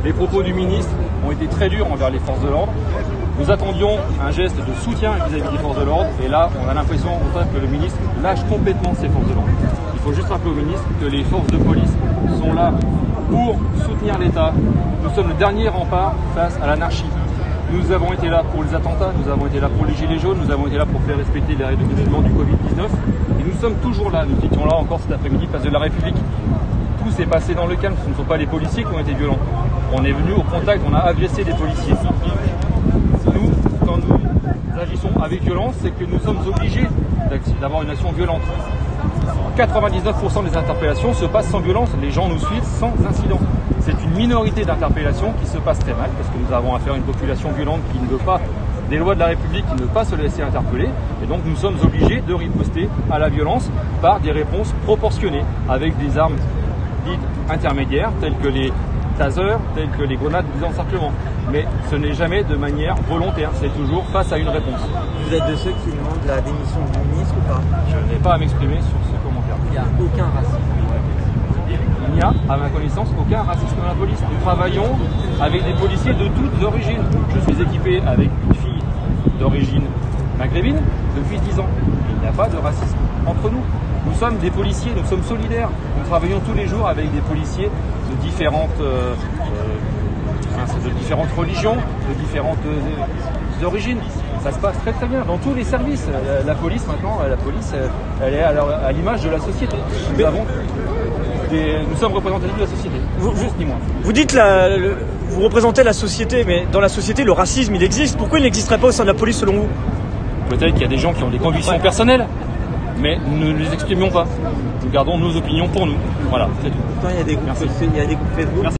Les propos du ministre ont été très durs envers les forces de l'ordre. Nous attendions un geste de soutien vis-à-vis des forces de l'ordre et là, on a l'impression que le ministre lâche complètement ses forces de l'ordre. Il faut juste rappeler au ministre que les forces de police sont là pour soutenir l'État. Nous sommes le dernier rempart face à l'anarchie. Nous avons été là pour les attentats, nous avons été là pour les gilets jaunes, nous avons été là pour faire respecter les règles de confinement du Covid-19 et nous sommes toujours là. Nous étions là encore cet après-midi, place de la République. Tout s'est passé dans le calme, ce ne sont pas les policiers qui ont été violents. On est venu au contact, on a agressé des policiers. Nous, quand nous agissons avec violence, c'est que nous sommes obligés d'avoir une action violente. 99% des interpellations se passent sans violence, les gens nous suivent sans incident. C'est une minorité d'interpellations qui se passe très mal, parce que nous avons affaire à une population violente qui ne veut pas des lois de la République, qui ne veut pas se laisser interpeller, et donc nous sommes obligés de riposter à la violence par des réponses proportionnées, avec des armes dites intermédiaires, telles que les tasers, telles que les grenades de désencerclement. Mais ce n'est jamais de manière volontaire, c'est toujours face à une réponse. Vous êtes de ceux qui demandent la démission du ministre ou pas? Je n'ai pas à m'exprimer sur ce commentaire. Il n'y a aucun racisme. Il n'y a, à ma connaissance, aucun racisme dans la police. Nous travaillons avec des policiers de toutes origines. Je suis équipé avec une fille d'origine maghrébine depuis 10 ans. Il n'y a pas de racisme entre nous. Nous sommes des policiers, nous sommes solidaires. Nous travaillons tous les jours avec des policiers de différentes religions, de différentes origines. Ça se passe très très bien dans tous les services. La police maintenant, elle est à l'image de la société. Nous sommes représentatifs de la société, juste ni moins. Vous dites vous représentez la société, mais dans la société, le racisme, il existe. Pourquoi il n'existerait pas au sein de la police, selon vous? Peut-être qu'il y a des gens qui ont des convictions personnelles, mais nous ne les exprimons pas. Nous gardons nos opinions pour nous. Voilà, c'est tout. Pourtant, il y a des groupes Facebook.